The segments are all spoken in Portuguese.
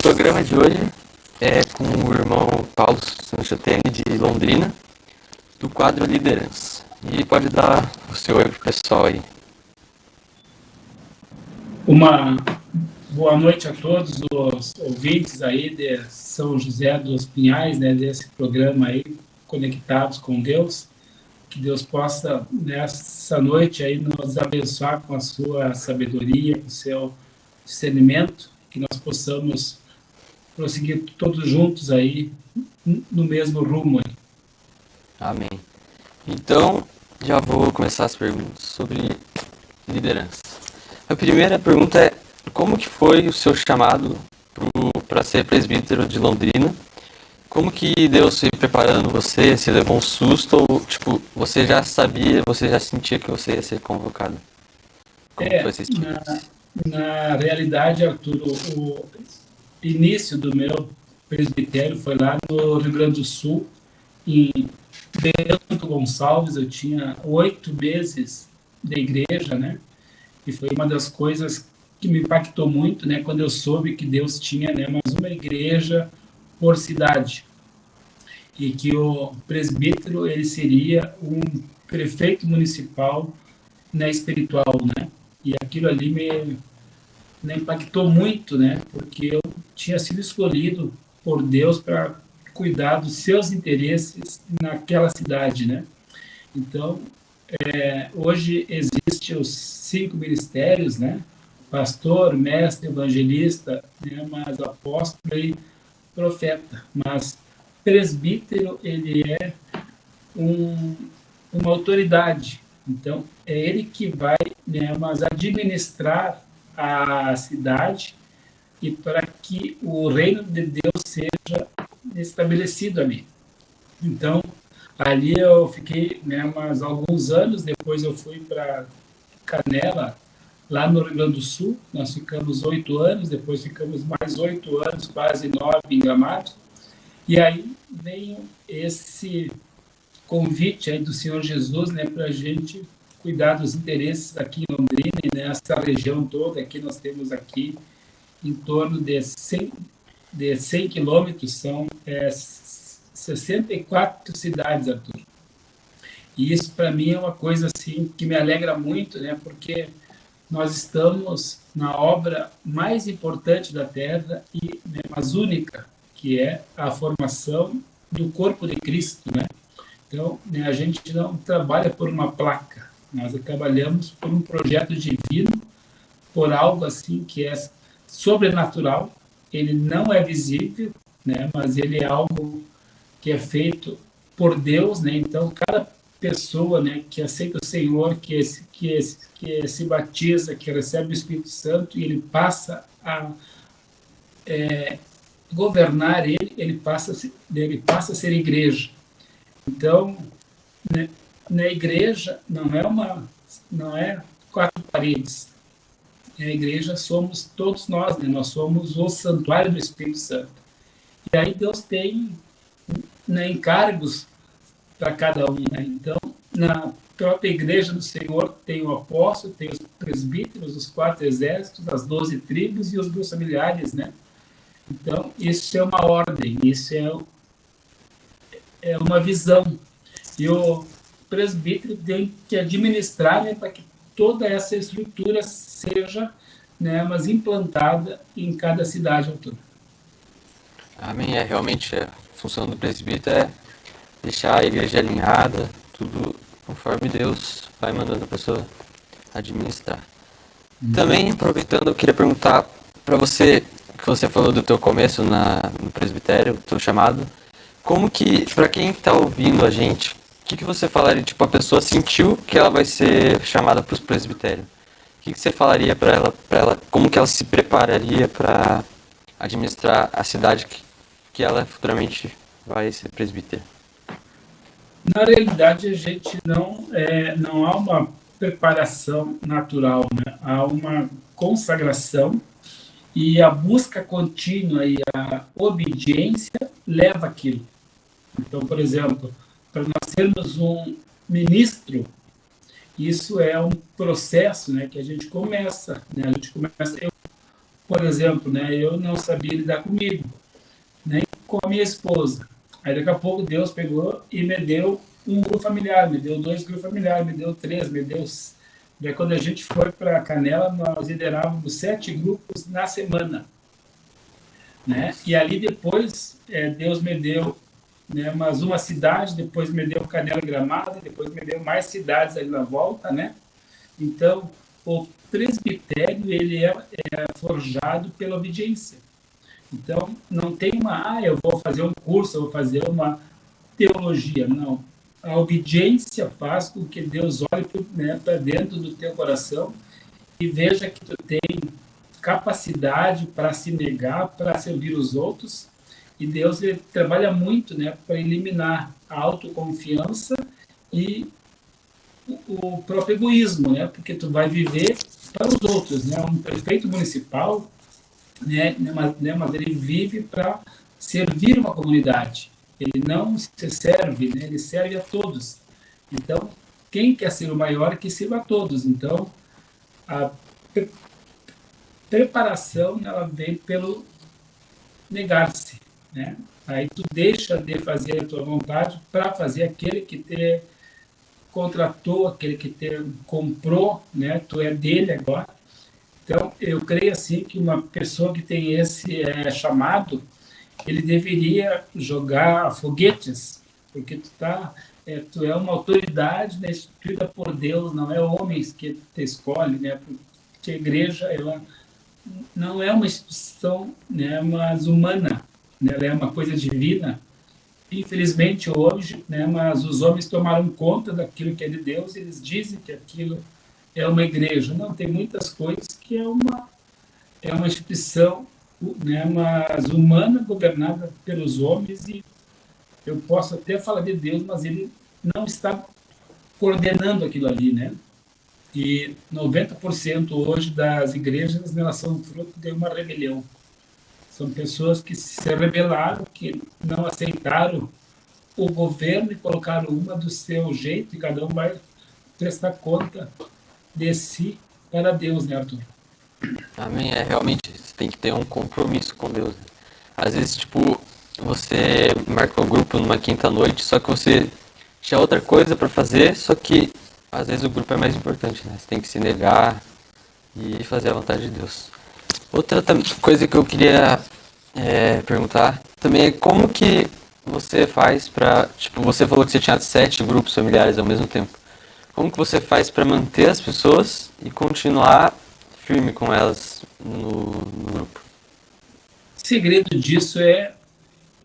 programa de hoje é com o irmão Paulo Sanchotene, de Londrina, do quadro Liderança. E pode dar o seu oi pro pessoal aí. Uma boa noite a todos os ouvintes aí de São José dos Pinhais, né, desse programa aí, Conectados com Deus. Que Deus possa, nessa noite aí, nos abençoar com a sua sabedoria, com o seu discernimento, que nós possamos prosseguir todos juntos aí, no mesmo rumo aí. Amém. Então, já vou começar as perguntas sobre liderança. A primeira pergunta é: como que foi o seu chamado para ser presbítero de Londrina? Como que Deus foi preparando você? Você levou um susto ou, tipo, você já sabia, você já sentia que você ia ser convocado? Como foi essa experiência? Na realidade, Arthur, o início do meu presbitério foi lá no Rio Grande do Sul, em Bento Gonçalves. Eu tinha 8 meses de igreja, né? E foi uma das coisas que me impactou muito, né? Quando eu soube que Deus tinha, né, mais uma igreja por cidade, e que o presbítero ele seria um prefeito municipal, né, espiritual, né? E aquilo ali me impactou muito, né? Porque eu tinha sido escolhido por Deus para cuidar dos seus interesses naquela cidade, né? Então, hoje existe os 5 ministérios, né? Pastor, mestre, evangelista, né? Mas apóstolo e profeta. Mas presbítero, ele é uma autoridade. Então, é ele que vai, né, mas administrar a cidade e para que o reino de Deus seja estabelecido ali. Então, ali eu fiquei, né, mas alguns anos. Depois eu fui para Canela, lá no Rio Grande do Sul. Nós ficamos 8 anos, depois ficamos mais 8 anos, quase 9 em Gramado. E aí veio esse convite aí do Senhor Jesus, né, para a gente cuidar dos interesses aqui em Londrina e nessa região toda. Aqui nós temos aqui em torno de 100 quilômetros, são 64 cidades, Arthur. E isso para mim é uma coisa assim que me alegra muito, né, porque nós estamos na obra mais importante da Terra e, né, mas única, que é a formação do corpo de Cristo, né? Então, né, a gente não trabalha por uma placa, nós trabalhamos por um projeto divino, por algo assim que é sobrenatural. Ele não é visível, né, mas ele é algo que é feito por Deus, né? Então, cada pessoa, né, que aceita o Senhor, que se batiza, que recebe o Espírito Santo, e ele passa a governar ele passa a ser igreja. Então, né, na igreja não é 4 paredes. A igreja somos todos nós, né? Nós somos o santuário do Espírito Santo. E aí Deus tem, né, encargos para cada um, né? Então, na própria igreja do Senhor tem o apóstolo, tem os presbíteros, os 4 exércitos, as 12 tribos e os 2 familiares, né? Então, isso é uma ordem, isso é uma visão. E o presbítero tem que administrar, né, para que toda essa estrutura seja, né, mas implantada em cada cidade autónoma. Amém. Realmente a função do presbítero é deixar a igreja alinhada, tudo conforme Deus vai mandando a pessoa administrar. Também, aproveitando, eu queria perguntar para você, que você falou do teu começo no presbitério, do teu chamado, como que, para quem está ouvindo a gente, o que você falaria, tipo, a pessoa sentiu que ela vai ser chamada para os presbitérios? O que você falaria para ela, como que ela se prepararia para administrar a cidade que ela futuramente vai ser presbítero? Na realidade, a gente não há uma preparação natural, né? Há uma consagração, e a busca contínua e a obediência leva aquilo. Então, por exemplo, para nós sermos um ministro, isso é um processo, né, que a gente começa, né? por exemplo, né, eu não sabia lidar comigo, nem com a minha esposa. Aí daqui a pouco Deus pegou e me deu um grupo familiar, me deu 2 grupos familiares, me deu 3, me deu... Daí quando a gente foi para Canela, nós liderávamos 7 grupos na semana, né? E ali depois Deus me deu, né, mais uma cidade, depois me deu Canela e Gramado, depois me deu mais cidades ali na volta, né? Então, o presbitério, ele é forjado pela obediência. Então, não tem eu vou fazer um curso, eu vou fazer uma teologia, não. A obediência faz com que Deus olhe, né, para dentro do teu coração e veja que tu tem capacidade para se negar, para servir os outros. E Deus, ele trabalha muito, né, para eliminar a autoconfiança e o próprio egoísmo, né, porque tu vai viver para os outros, né? Um prefeito municipal, né, mas ele vive para servir uma comunidade. Ele não se serve, né, ele serve a todos. Então, quem quer ser o maior, que sirva a todos. Então, a preparação, ela vem pelo negar-se, né? Aí tu deixa de fazer a tua vontade para fazer aquele que te contratou, aquele que te comprou, né? Tu é dele agora. Então, eu creio assim que uma pessoa que tem esse chamado, ele deveria jogar foguetes, porque tu é uma autoridade, né, instituída por Deus, não é homens que te escolhem, né? Porque a igreja, ela não é uma instituição, né, mas humana, né? Ela é uma coisa divina. Infelizmente hoje, né, mas os homens tomaram conta daquilo que é de Deus, eles dizem que aquilo é uma igreja. Não, tem muitas coisas que é uma instituição, né, mas humana, governada pelos homens, e eu posso até falar de Deus, mas ele não está coordenando aquilo ali, né? E 90% hoje das igrejas, elas são fruto de uma rebelião. São pessoas que se rebelaram, que não aceitaram o governo e colocaram uma do seu jeito, e cada um vai prestar conta de si para Deus, né, Arthur? Amém. Realmente, você tem que ter um compromisso com Deus. Às vezes, tipo, você marca um grupo numa quinta-noite, só que você tinha outra coisa para fazer, só que às vezes o grupo é mais importante, né? Você tem que se negar e fazer a vontade de Deus. Outra coisa que eu queria perguntar também é como que você faz pra... Tipo, você falou que você tinha 7 grupos familiares ao mesmo tempo. Como que você faz para manter as pessoas e continuar firme com elas no grupo? O segredo disso é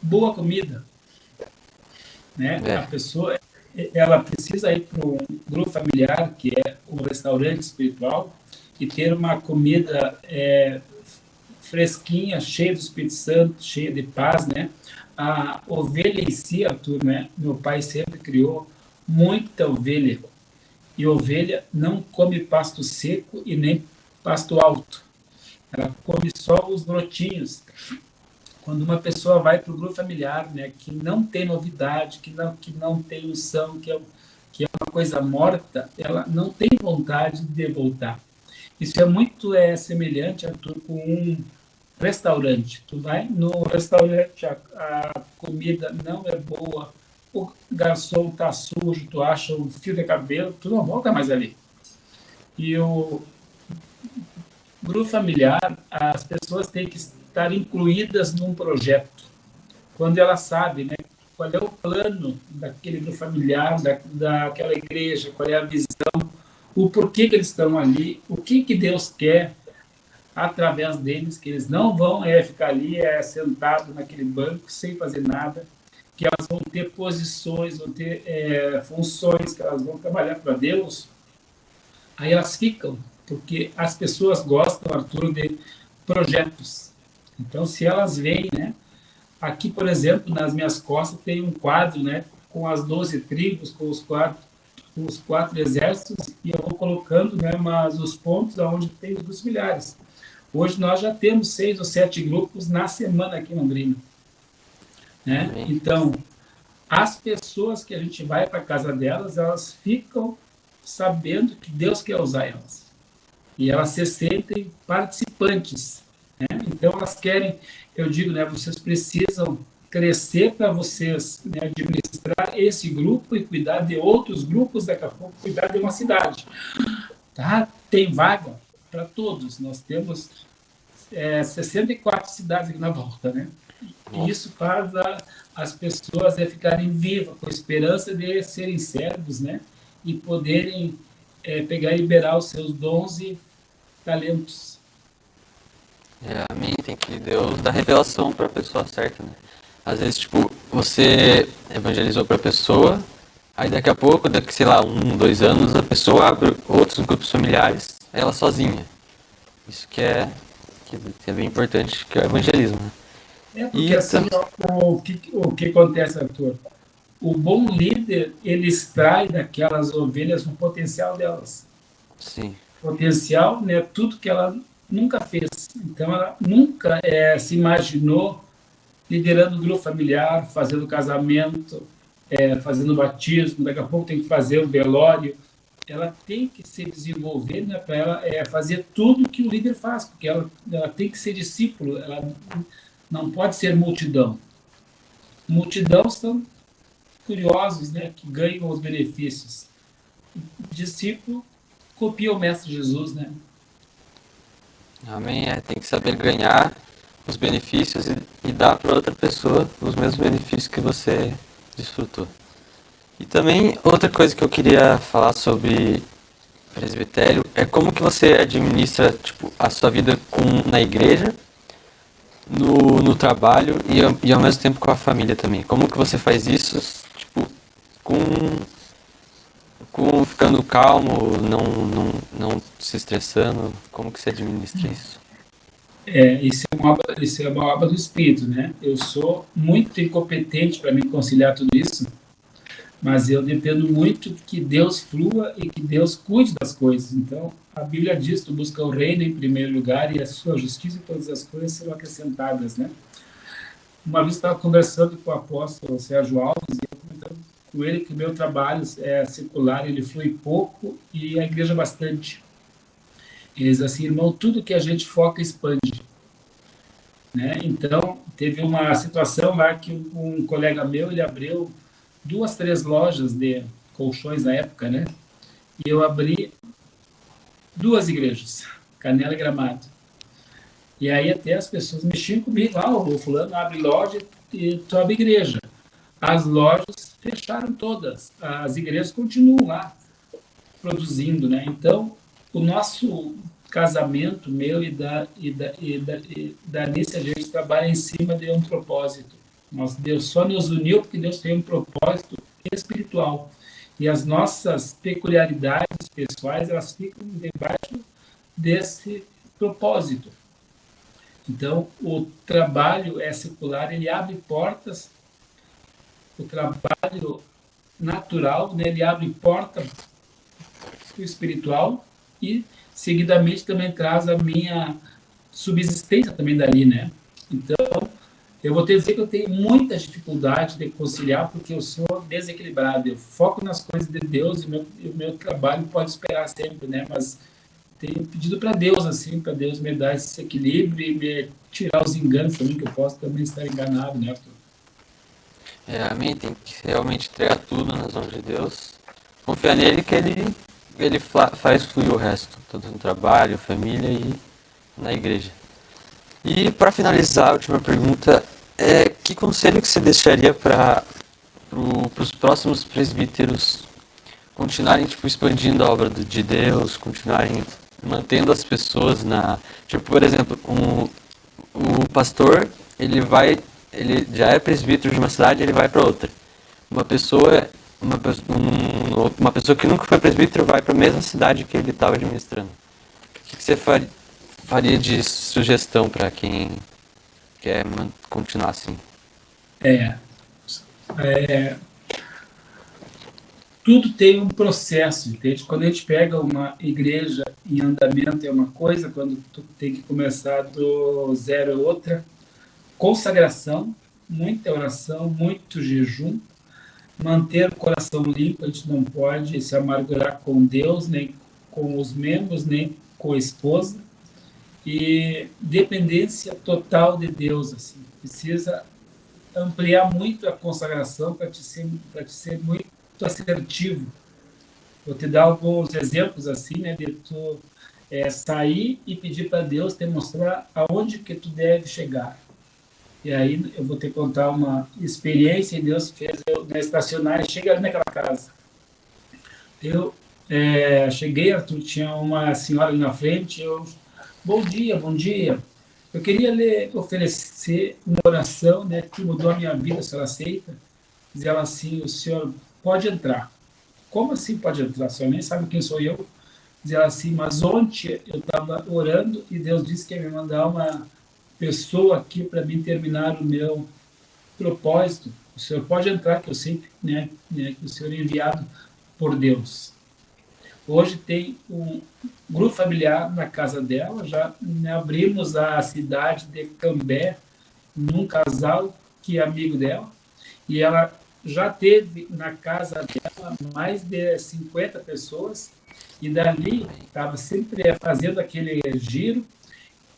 boa comida, né? A pessoa, ela precisa ir para um grupo familiar, que é um restaurante espiritual, e ter uma comida fresquinha, cheia do Espírito Santo, cheia de paz, né? A ovelha em si, Arthur, né? Meu pai sempre criou muita ovelha. E ovelha não come pasto seco e nem pasto alto. Ela come só os brotinhos. Quando uma pessoa vai para o grupo familiar, né, que não tem novidade, que não tem unção, que é uma coisa morta, ela não tem vontade de voltar. Isso é muito semelhante, Arthur, com um restaurante. Tu vai no restaurante, a comida não é boa, o garçom está sujo, tu acha um fio de cabelo, tu não volta mais ali. E o grupo familiar, as pessoas têm que estar incluídas num projeto. Quando ela sabe, né, qual é o plano daquele grupo familiar, daquela igreja, qual é a visão, o porquê que eles estão ali, o que Deus quer através deles, que eles não vão ficar ali sentados naquele banco sem fazer nada, que elas vão ter posições, vão ter funções, que elas vão trabalhar para Deus. Aí elas ficam, porque as pessoas gostam, Arthur, de projetos. Então, se elas veem, né, aqui, por exemplo, nas minhas costas tem um quadro, né, com as 12 tribos, com os quatro exércitos, e eu vou colocando, né, os pontos onde tem os grupos familiares. Hoje nós já temos 6 ou 7 grupos na semana aqui em Londrina, né? Então, as pessoas que a gente vai para a casa delas, elas ficam sabendo que Deus quer usar elas. E elas se sentem participantes, Então, elas querem, eu digo, né, vocês precisam crescer para vocês, né, administrar esse grupo e cuidar de outros grupos, daqui a pouco cuidar de uma cidade. Tá? Tem vaga para todos. Nós temos 64 cidades aqui na volta, né? E isso faz as pessoas ficarem vivas, com a esperança de serem servos, né? E poderem pegar e liberar os seus dons e talentos. Amém. Tem que Deus dar revelação para a pessoa certa, né? Às vezes, tipo, você evangelizou para a pessoa, aí daqui a pouco, sei lá, 2 anos, a pessoa abre outros grupos familiares, ela sozinha. Isso que é bem importante, que é o evangelismo, né? Porque assim, o que acontece, Arthur? O bom líder, ele extrai daquelas ovelhas o potencial delas. Sim. Potencial, né? Tudo que ela nunca fez. Então, ela nunca se imaginou liderando o grupo familiar, fazendo casamento, fazendo batismo, daqui a pouco tem que fazer o velório. Ela tem que se desenvolver, né, para ela fazer tudo que o líder faz, porque ela tem que ser discípulo, ela não pode ser multidão. Multidão são curiosos, né, que ganham os benefícios. O discípulo copia o Mestre Jesus, né? Amém. Tem que saber ganhar os benefícios e dar para outra pessoa os mesmos benefícios que você desfrutou. E também outra coisa que eu queria falar sobre presbitério é como que você administra, tipo, a sua vida na igreja, no trabalho e ao mesmo tempo com a família também. Como que você faz isso, tipo, com ficando calmo, não se estressando? Como que você administra isso? Isso é uma obra do Espírito, né? Eu sou muito incompetente para me conciliar tudo isso, mas eu dependo muito que Deus flua e que Deus cuide das coisas. Então, a Bíblia diz, tu busca o reino em primeiro lugar e a sua justiça e todas as coisas serão acrescentadas, né? Uma vez estava conversando com o apóstolo Sérgio Alves e eu comentando com ele que o meu trabalho é secular, ele flui pouco e a igreja bastante. Ele diz assim, irmão, tudo que a gente foca expande. Né? Então, teve uma situação lá que um colega meu, ele abriu 2, 3 lojas de colchões na época, né? E eu abri 2 igrejas, Canela e Gramado. E aí até as pessoas mexiam comigo, o fulano abre loja e tu abre igreja. As lojas fecharam todas, as igrejas continuam lá produzindo, né? Então, o nosso casamento meu e da Anice, a gente trabalha em cima de um propósito. Deus só nos uniu porque Deus tem um propósito espiritual. E as nossas peculiaridades pessoais, elas ficam debaixo desse propósito. Então, o trabalho secular, ele abre portas, o trabalho natural, né, ele abre porta para o espiritual e, seguidamente, também traz a minha subsistência também dali, né? Então, eu vou ter que dizer que eu tenho muita dificuldade de conciliar, porque eu sou desequilibrado. Eu foco nas coisas de Deus e o meu trabalho pode esperar sempre, né? Mas tenho pedido para Deus, assim, para Deus me dar esse equilíbrio e me tirar os enganos também, que eu posso também estar enganado, né, Arthur? Amém. Tem que realmente entregar tudo nas mãos de Deus. Confiar nele que ele faz fluir o resto, tanto no trabalho, família e na igreja. E para finalizar, a última pergunta é: que conselho que você deixaria para os próximos presbíteros continuarem continuarem expandindo a obra de Deus, continuarem mantendo as pessoas tipo, por exemplo, o pastor, ele já é presbítero de uma cidade, ele vai para outra. Uma pessoa que nunca foi presbítero vai para a mesma cidade que ele estava administrando. O que você faria de sugestão para quem quer continuar assim? Tudo tem um processo, entende? Quando a gente pega uma igreja em andamento é uma coisa, quando tu tem que começar do zero é outra. Consagração, muita oração, muito jejum, manter o coração limpo, a gente não pode se amargurar com Deus, nem com os membros, nem com a esposa. e dependência total de Deus, assim. Precisa ampliar muito a consagração para te ser muito assertivo. Vou te dar alguns exemplos assim, né, de tu sair e pedir para Deus te mostrar aonde que tu deve chegar. E aí eu vou te contar uma experiência, e Deus fez eu estacionar e chegar ali naquela casa. Eu cheguei, Arthur, tinha uma senhora ali na frente, bom dia, bom dia. Eu queria oferecer uma oração, né, que mudou a minha vida, se ela aceita. Diz ela assim, o senhor pode entrar. Como assim pode entrar? A senhora nem sabe quem sou eu. Diz ela assim, mas ontem eu estava orando e Deus disse que ia me mandar uma pessoa aqui para mim terminar o meu propósito. O senhor pode entrar, que eu sei que o senhor é enviado por Deus. Hoje tem um grupo familiar na casa dela, já abrimos a cidade de Cambé, num casal que é amigo dela, e ela já teve na casa dela mais de 50 pessoas, e dali estava sempre fazendo aquele giro,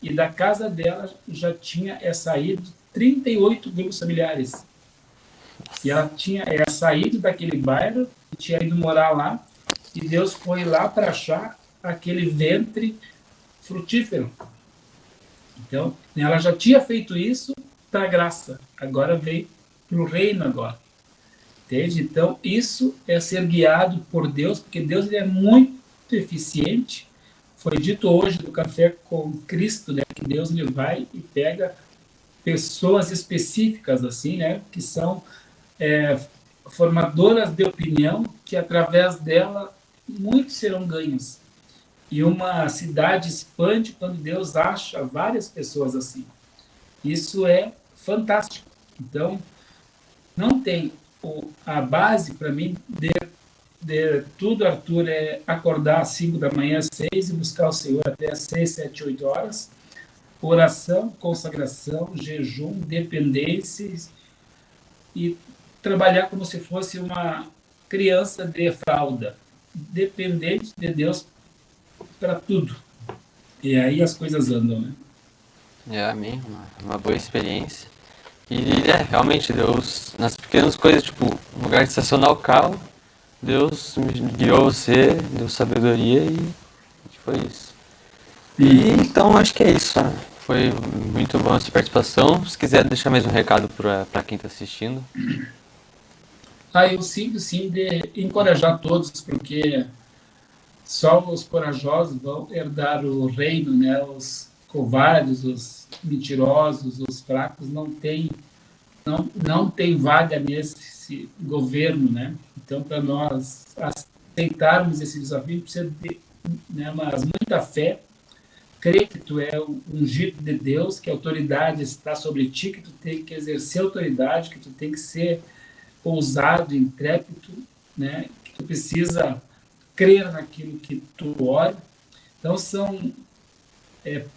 e da casa dela já tinha saído 38 grupos familiares. E ela tinha saído daquele bairro, e tinha ido morar lá, e Deus foi lá para achar aquele ventre frutífero. Então, ela já tinha feito isso para a graça, agora veio para o reino agora. Entende? Então, isso é ser guiado por Deus, porque Deus ele é muito eficiente. Foi dito hoje do Café com Cristo, né, que Deus ele vai e pega pessoas específicas, assim, né, que são formadoras de opinião, que através dela muitos serão ganhos. E uma cidade expande quando Deus acha várias pessoas assim. Isso é fantástico. Então, não tem a base para mim de tudo, Arthur, é acordar às 5 da manhã, às 6 e buscar o Senhor até às 6, 7, 8 horas. Oração, consagração, jejum, dependências e trabalhar como se fosse uma criança de fralda, dependente de Deus para tudo. E aí as coisas andam, né? Amém. Uma boa experiência. E realmente, Deus, nas pequenas coisas, tipo, no lugar de estacionar o carro, Deus me guiou você, deu sabedoria e foi isso. E então acho que é isso, né? Foi muito bom a sua participação. Se quiser deixar mais um recado para quem está assistindo. Eu sinto sim de encorajar todos, porque só os corajosos vão herdar o reino, né? Os covardes, os mentirosos, os fracos não tem vaga nesse governo, né? Então, para nós aceitarmos esse desafio, precisa de mas muita fé, crer que tu é o ungido de Deus, que a autoridade está sobre ti, que tu tem que exercer autoridade, que tu tem que ser ousado, intrépido, né? Que tu precisa crer naquilo que tu ora. Então, são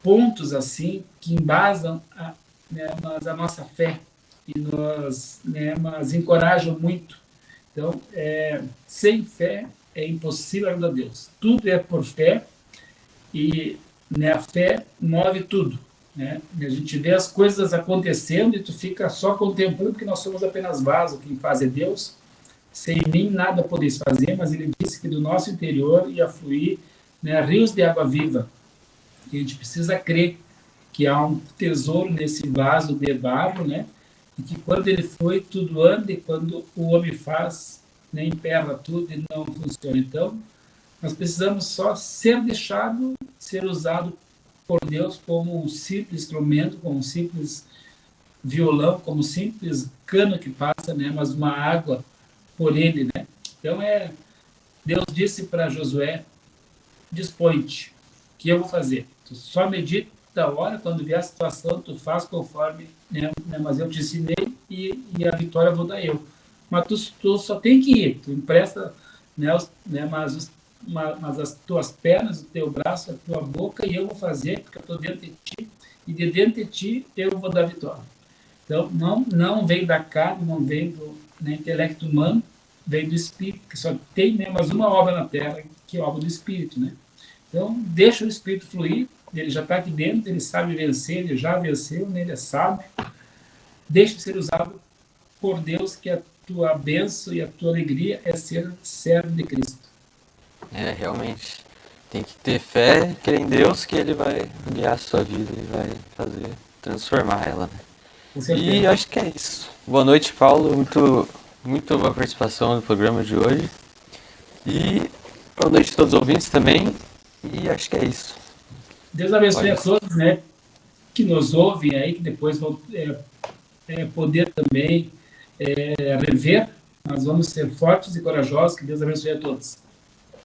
pontos assim que embasam a nossa fé e nos encorajam muito. Então, sem fé é impossível agradar a Deus. Tudo é por fé e a fé move tudo. Né? A gente vê as coisas acontecendo e tu fica só contemplando, porque nós somos apenas vaso, quem faz é Deus. Sem mim nada podeis fazer, mas ele disse que do nosso interior ia fluir rios de água viva. E a gente precisa crer que há um tesouro nesse vaso de barro, né? E que quando ele foi, tudo anda, e quando o homem faz, emperra tudo e não funciona. Então, nós precisamos só ser deixado, ser usado por Deus como um simples instrumento, como um simples violão, como um simples cano que passa, né? Mas uma água por ele, né? Então, Deus disse para Josué, dispõe-te, que eu vou fazer. Tu só medita a hora, quando vier a situação, tu faz conforme, mas eu te ensinei e a vitória vou dar eu. Mas tu só tem que ir, tu empresta, mas as tuas pernas, o teu braço, a tua boca, e eu vou fazer, porque eu estou dentro de ti, e de dentro de ti eu vou dar vitória. Então, não vem da carne, não vem do intelecto humano, vem do Espírito, que só tem mais uma obra na Terra, que é a obra do Espírito, né? Então, deixa o Espírito fluir, ele já está aqui dentro, ele sabe vencer, ele já venceu, né? Ele é sábio. Deixe de ser usado por Deus, que a tua bênção e a tua alegria é ser servo de Cristo. Realmente. Tem que ter fé, crer em Deus, que Ele vai guiar a sua vida e vai fazer, transformar ela, né? Com certeza. E acho que é isso. Boa noite, Paulo. Muito boa participação no programa de hoje. E boa noite a todos os ouvintes também. E acho que é isso. Deus abençoe a todos, né, que nos ouvem aí, que depois vão poder também rever. Nós vamos ser fortes e corajosos. Que Deus abençoe a todos.